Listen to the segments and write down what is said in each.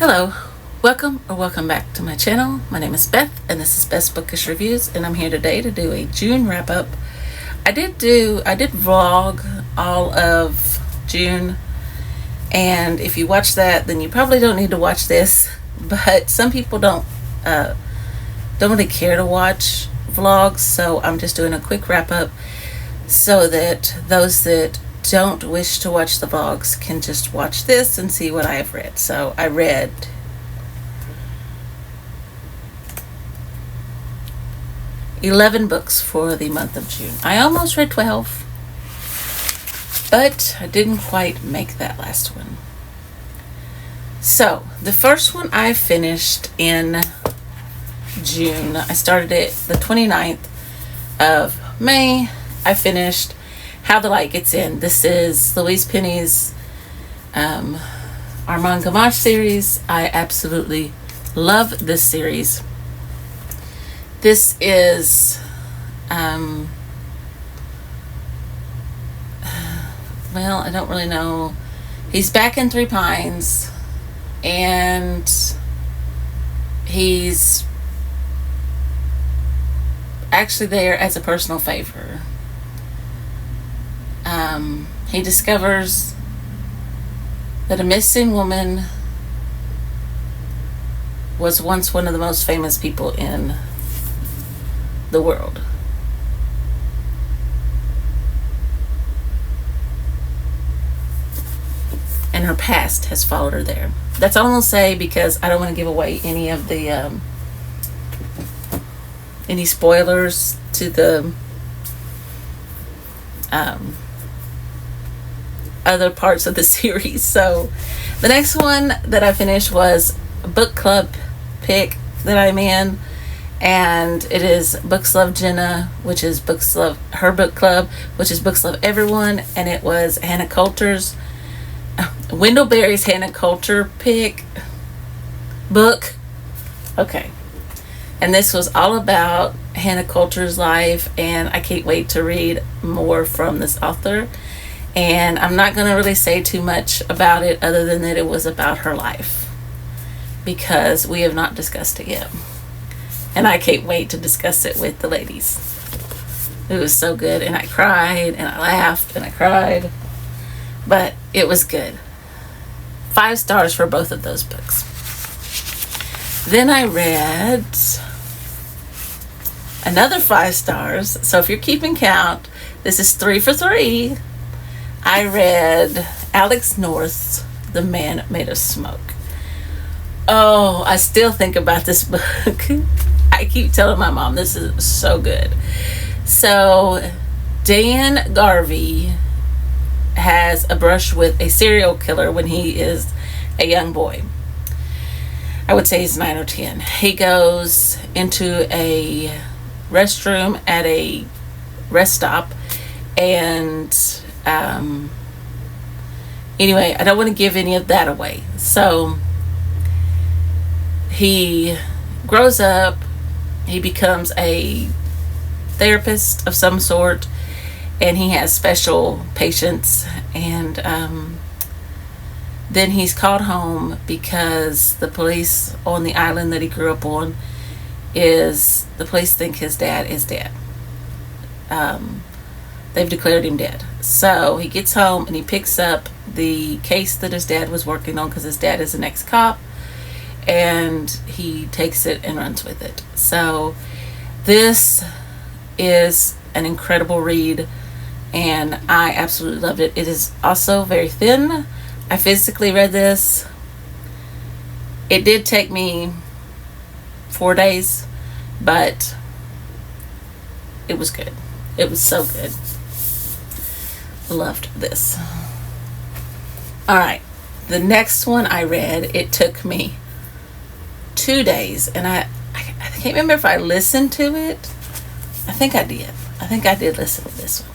Hello, welcome back to my channel. My name is Beth and this is Beth's Bookish Reviews, and I'm here today to do a June wrap up. I did vlog all of June, and if you watch that then you probably don't need to watch this, but some people don't really care to watch vlogs, so I'm just doing a quick wrap up so that those that don't wish to watch the vlogs can just watch this and see what I have read. So I read $11 books for the month of June. I almost read 12, but I didn't quite make that last one. So the first one I finished in June. I started it the 29th of May. I finished How the Light Gets In. This is Louise Penny's Armand Gamache series. I absolutely love this series. This is well, I don't really know. He's back in Three Pines and he's actually there as a personal favor. He discovers that a missing woman was once one of the most famous people in the world. And her past has followed her there. That's all I'm going to say, because I don't want to give away any of the any spoilers to the other parts of the series. So the next one that I finished was a book club pick that I'm in, and it is Books Love Jenna, which is Books Love her book club, which is Books Love Everyone, and it was Hannah Coulter's Wendell Berry's Hannah Coulter pick book. Okay. And this was all about Hannah Coulter's life, and I can't wait to read more from this author. And I'm not going to really say too much about it other than that it was about her life, because we have not discussed it yet. And I can't wait to discuss it with the ladies. It was so good, and I cried, and I laughed, and I cried. But it was good. 5 stars for both of those books. Then I read another 5 stars. So if you're keeping count, this is 3 for 3. I read Alex North's The Man Made of Smoke. Oh, I still think about this book. I keep telling my mom this is so good. So Dan Garvey has a brush with a serial killer when he is a young boy. I would say he's 9 or 10. He goes into a restroom at a rest stop, and anyway, I don't want to give any of that away. So he grows up, he becomes a therapist of some sort, and he has special patients, and then he's called home because the police on the island that he grew up on the police think his dad is dead. They've declared him dead. So he gets home and he picks up the case that his dad was working on, because his dad is an ex-cop, and he takes it and runs with it. So this is an incredible read, and I absolutely loved it. It is also very thin. I physically read this. It did take me 4 days, but it was good. It was so good. Loved this. Alright, the next one I read, it took me 2 days, and I can't remember if I listened to it. I think I did. I think I did listen to this one.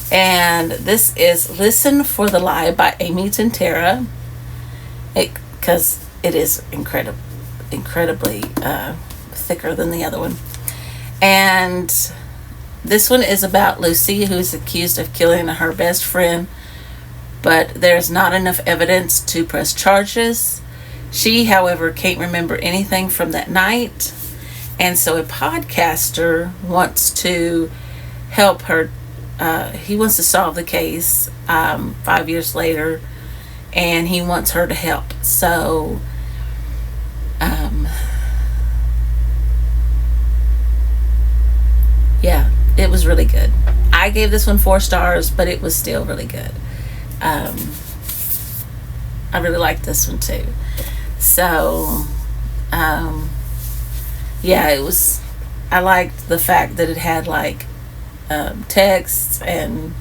And this is Listen for the Lie by Amy Tintera, because it is incredibly thicker than the other one. And this one is about Lucy, who is accused of killing her best friend, but there's not enough evidence to press charges. She, however, can't remember anything from that night, and so a podcaster wants to help her. He wants to solve the case 5 years later, and he wants her to help. So, yeah, it was really good. I gave this one 4 stars, but it was still really good. I really liked this one too. So, yeah, it was. I liked the fact that it had like text, and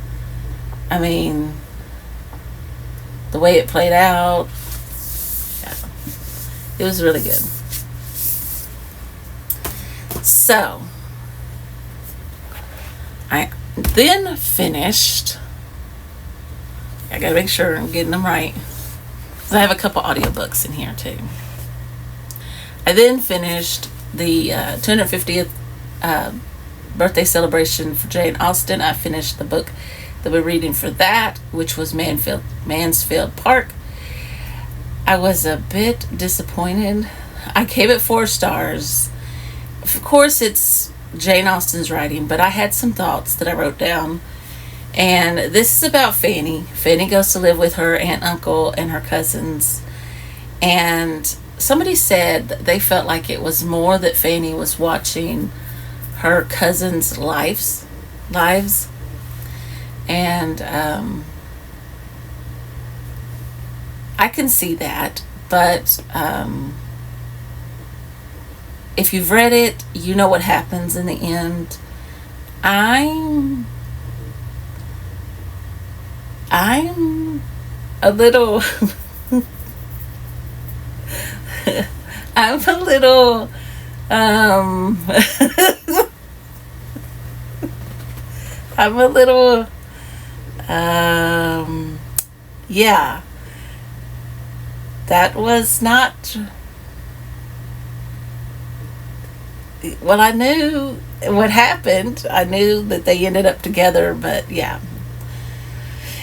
I mean the way it played out. Yeah, it was really good. So I then finished. I gotta make sure I'm getting them right. I have a couple audiobooks in here too. I then finished the 250th birthday celebration for Jane Austen. I finished the book that we're reading for that, which was Mansfield Park. I was a bit disappointed. I gave it 4 stars. Of course, it's Jane Austen's writing, but I had some thoughts that I wrote down. And this is about Fanny. Fanny goes to live with her aunt, uncle, and her cousins. And somebody said that they felt like it was more that Fanny was watching her cousins' lives. And I can see that. But if you've read it, you know what happens in the end. I'm a little I'm a little I'm a little yeah, that was not. Well, I knew what happened. I knew that they ended up together, but yeah.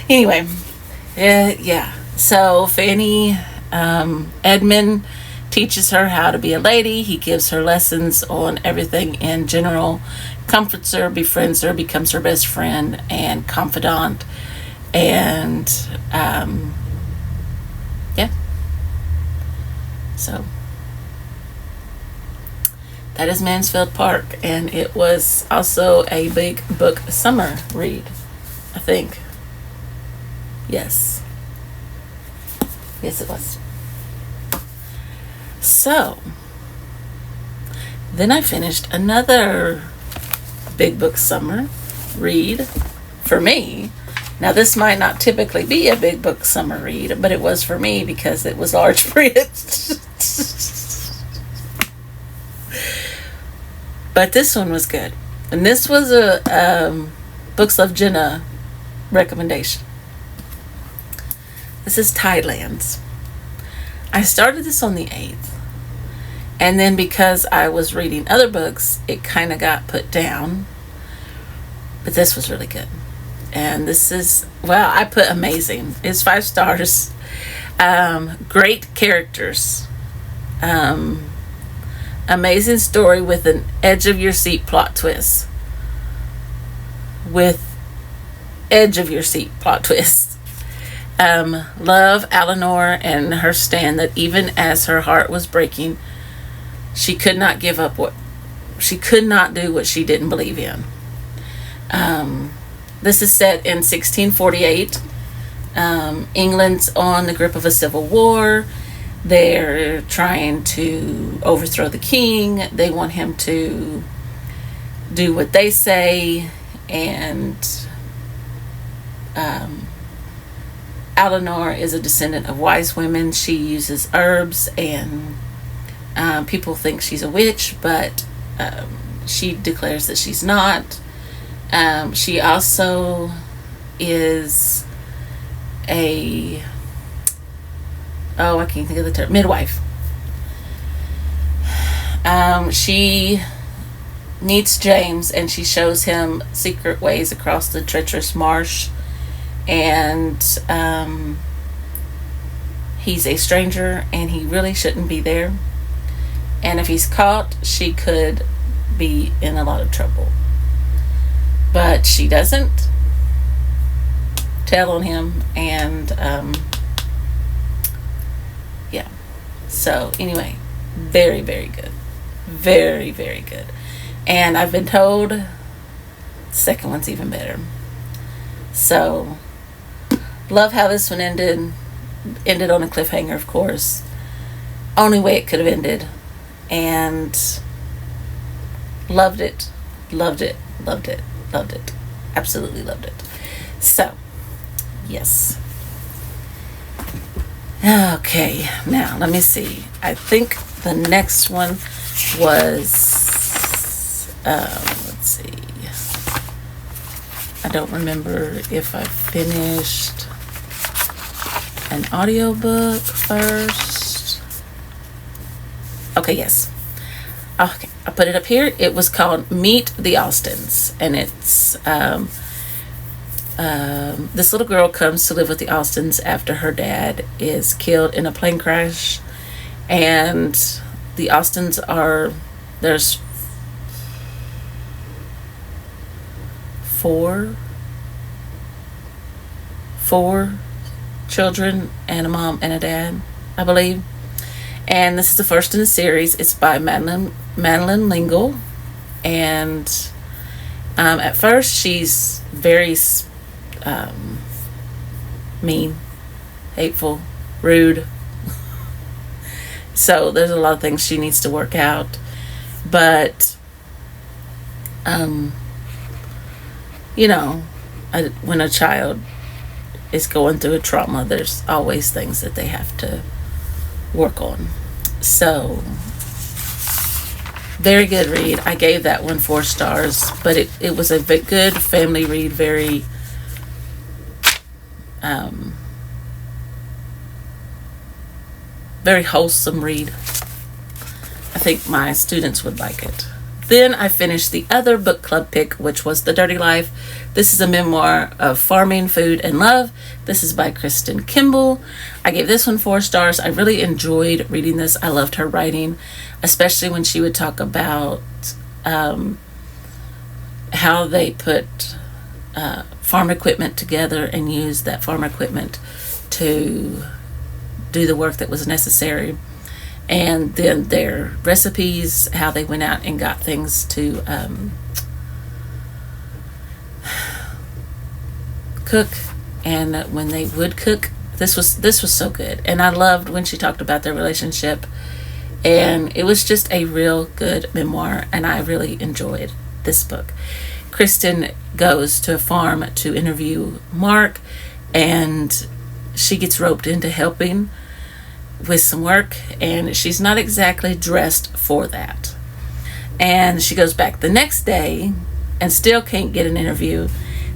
Anyway, yeah. So Fanny, Edmund teaches her how to be a lady. He gives her lessons on everything in general, comforts her, befriends her, becomes her best friend and confidant. And, yeah. So that is Mansfield Park, and it was also a big book summer read, I think. Yes, it was. So then I finished another big book summer read for me. Now, this might not typically be a big book summer read, but it was for me because it was large print. But this one was good. And this was a Books Love Jenna recommendation. This is Tidelands. I started this on the 8th. And then because I was reading other books, it kind of got put down. But this was really good. And this is, well, I put amazing. It's 5 stars. Great characters. Amazing story with an edge of your seat plot twist. Love Eleanor and her stand that even as her heart was breaking, she could not give up she could not do what she didn't believe in. This is set in 1648. England's on the grip of a civil war. They're trying to overthrow the king. They want him to do what they say. And Eleanor is a descendant of wise women. She uses herbs, and people think she's a witch, but she declares that she's not. She also is I can't think of the term, midwife. She meets James, and she shows him secret ways across the treacherous marsh, and he's a stranger and he really shouldn't be there. And if he's caught, she could be in a lot of trouble. But she doesn't tell on him, and yeah. So anyway, very, very good. Very, very good. And I've been told the second one's even better. So, love how this one ended. Ended on a cliffhanger, of course. Only way it could have ended. And loved it. Loved it. Loved it. Loved it. Absolutely loved it. So, yes. Okay, now let me see. I think the next one was, let's see. I don't remember if I finished an audiobook first. Okay, yes. Okay, I put it up here. It was called Meet the Austens, and it's this little girl comes to live with the Austens after her dad is killed in a plane crash, and the Austens there's four children and a mom and a dad, I believe. And this is the first in the series. It's by Madeline L'Engle. And at first she's very mean, hateful, rude. So there's a lot of things she needs to work out. But, when a child is going through a trauma, there's always things that they have to work on. So, very good read. I gave that one 4 stars, but it was a good family read, very very wholesome read. I think my students would like it. Then I finished the other book club pick, which was The Dirty Life. This is a memoir of farming, food, and love. This is by Kristen Kimball. I gave this one 4 stars. I really enjoyed reading this. I loved her writing, especially when she would talk about how they put farm equipment together and use that farm equipment to do the work that was necessary. And then their recipes, how they went out and got things to cook. And when they would cook, this was so good. And I loved when she talked about their relationship. And it was just a real good memoir, and I really enjoyed this book. Kristen goes to a farm to interview Mark, and she gets roped into helping with some work, and she's not exactly dressed for that. And she goes back the next day and still can't get an interview,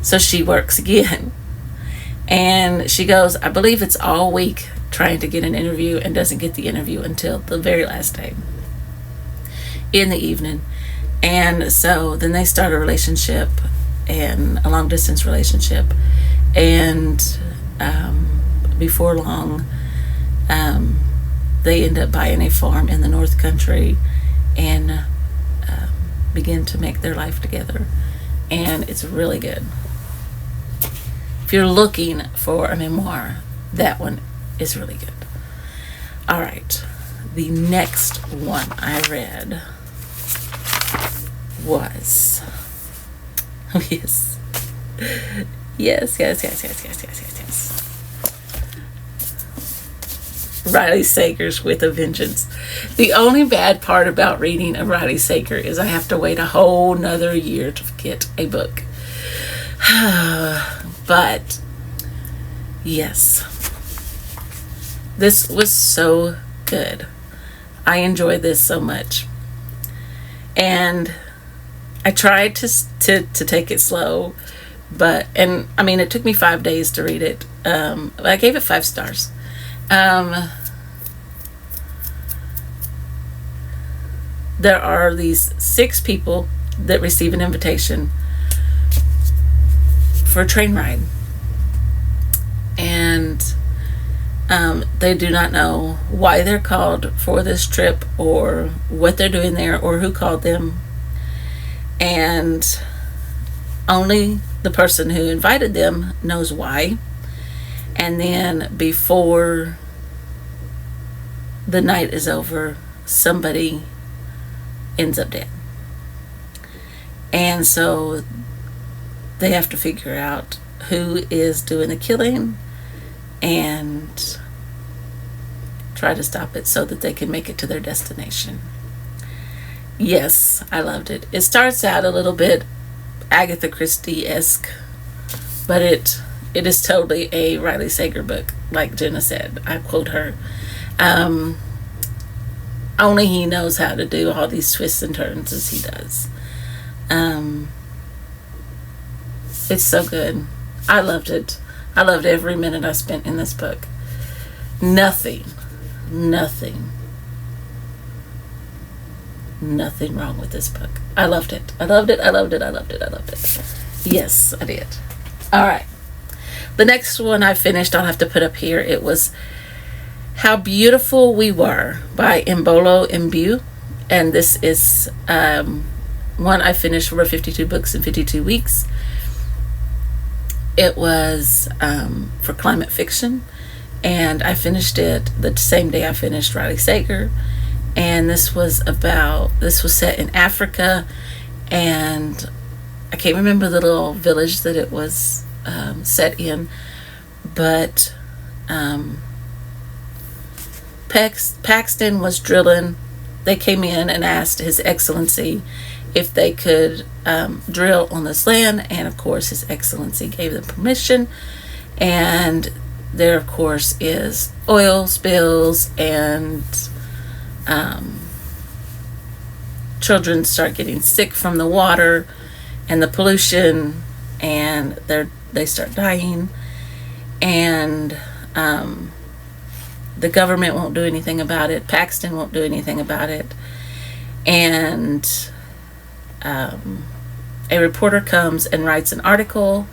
so she works again. And she goes, I believe it's all week trying to get an interview, and doesn't get the interview until the very last day in the evening. And so then they start a relationship, and a long distance relationship, and before long they end up buying a farm in the North Country and begin to make their life together. And it's really good. If you're looking for a memoir, that one is really good. All right, the next one I read was yes. Riley Sager's With a Vengeance. The only bad part about reading a Riley Sager is I have to wait a whole nother year to get a book. But yes, this was so good. I enjoyed this so much, and I tried to take it slow, but it took me 5 days to read it. But I gave it 5 stars. There are these 6 people that receive an invitation for a train ride, and They do not know why they're called for this trip or what they're doing there or who called them. And only the person who invited them knows why. And then before the night is over, somebody ends up dead. And so they have to figure out who is doing the killing and try to stop it so that they can make it to their destination. Yes, I loved it. It starts out a little bit Agatha Christie-esque, but it is totally a Riley Sager book, like Jenna said. I quote her. Only he knows how to do all these twists and turns as he does. It's so good. I loved it. I loved every minute I spent in this book. Nothing wrong with this book. I loved it. I loved it. I loved it. I loved it. I loved it. Yes, I did. All right. The next one I finished, I'll have to put up here. It was How Beautiful We Were by Mbolo Mbu. And this is one I finished for 52 books in 52 weeks. It was for climate fiction. And I finished it the same day I finished Riley Sager. And this was set in Africa. And I can't remember the little village that it was set in. But Paxton was drilling. They came in and asked His Excellency if they could drill on this land, and of course His Excellency gave them permission. And there, of course, is oil spills, and children start getting sick from the water and the pollution, and they start dying, and the government won't do anything about it. Paxton won't do anything about it. And a reporter comes and writes an article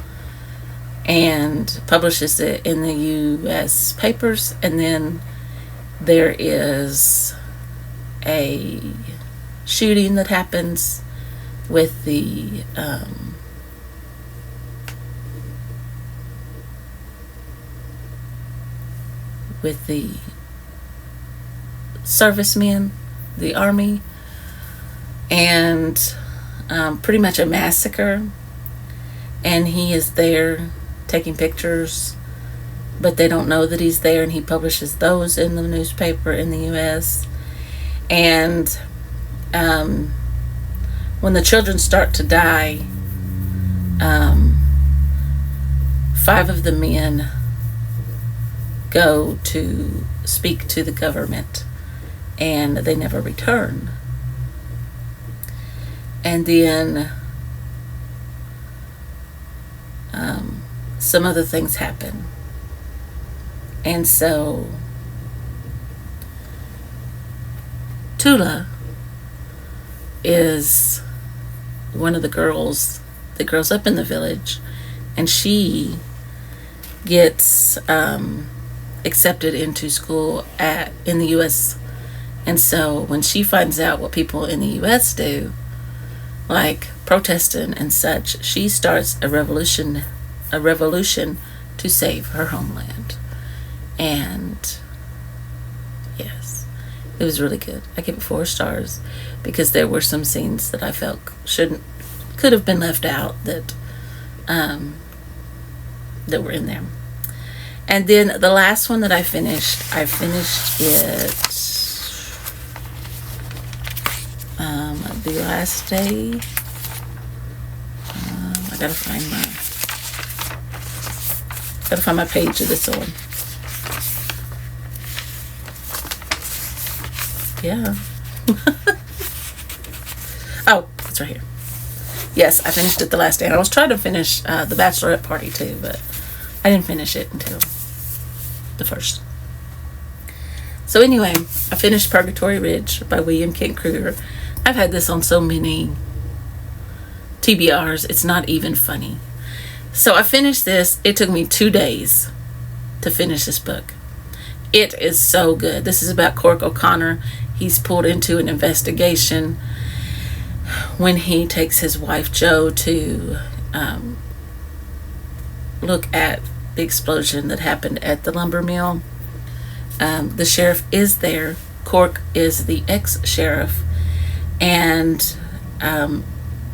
and publishes it in the U.S. papers. And then there is a shooting that happens with the servicemen, the army, and pretty much a massacre. And he is there taking pictures, but they don't know that he's there, and he publishes those in the newspaper in the U.S. And when the children start to die, 5 of the men go to speak to the government, and they never return. And then some other things happen. And so Tula is one of the girls that grows up in the village, and she gets accepted into school in the U.S. And so when she finds out what people in the U.S. do, like protesting and such, she starts a revolution to save her homeland. And yes, it was really good. I give it 4 stars because there were some scenes that I felt could have been left out that were in there. And then the last one that I finished it the last day. I gotta find my page of this one. Yeah. Oh, it's right here. Yes, I finished it the last day. And I was trying to finish the bachelorette party too, but I didn't finish it until the first. So anyway, I finished Purgatory Ridge by William Kent Kruger. I've had this on so many TBRs, it's not even funny. So I finished this. It took me 2 days to finish this book. It is so good. This is about Cork O'Connor. He's pulled into an investigation when he takes his wife Jo to look at the explosion that happened at the lumber mill. The sheriff is there. Cork is the ex-sheriff, and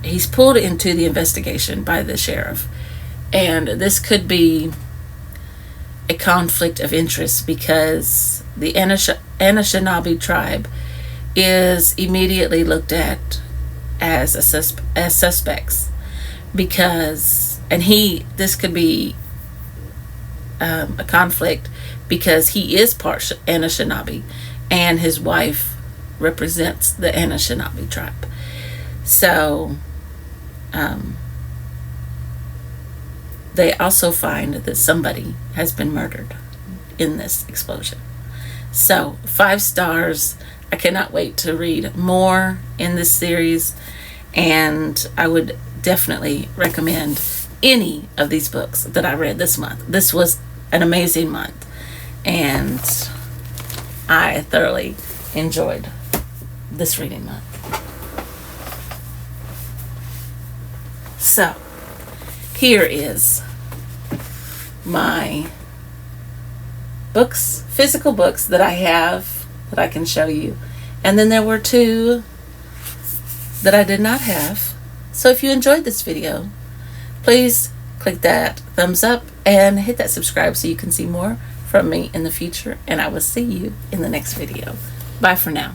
he's pulled into the investigation by the sheriff. And this could be a conflict of interest because the Anishinaabe tribe is immediately looked at as suspects because, and this could be a conflict because he is part Anishinaabe and his wife represents the Anishinaabe tribe. So they also find that somebody has been murdered in this explosion. So 5 stars. I cannot wait to read more in this series, and I would definitely recommend any of these books that I read this month. This was an amazing month, and I thoroughly enjoyed this reading month. So here is my books, physical books that I have that I can show you. And then there were 2 that I did not have. So if you enjoyed this video, please click that thumbs up and hit that subscribe so you can see more from me in the future. And I will see you in the next video. Bye for now.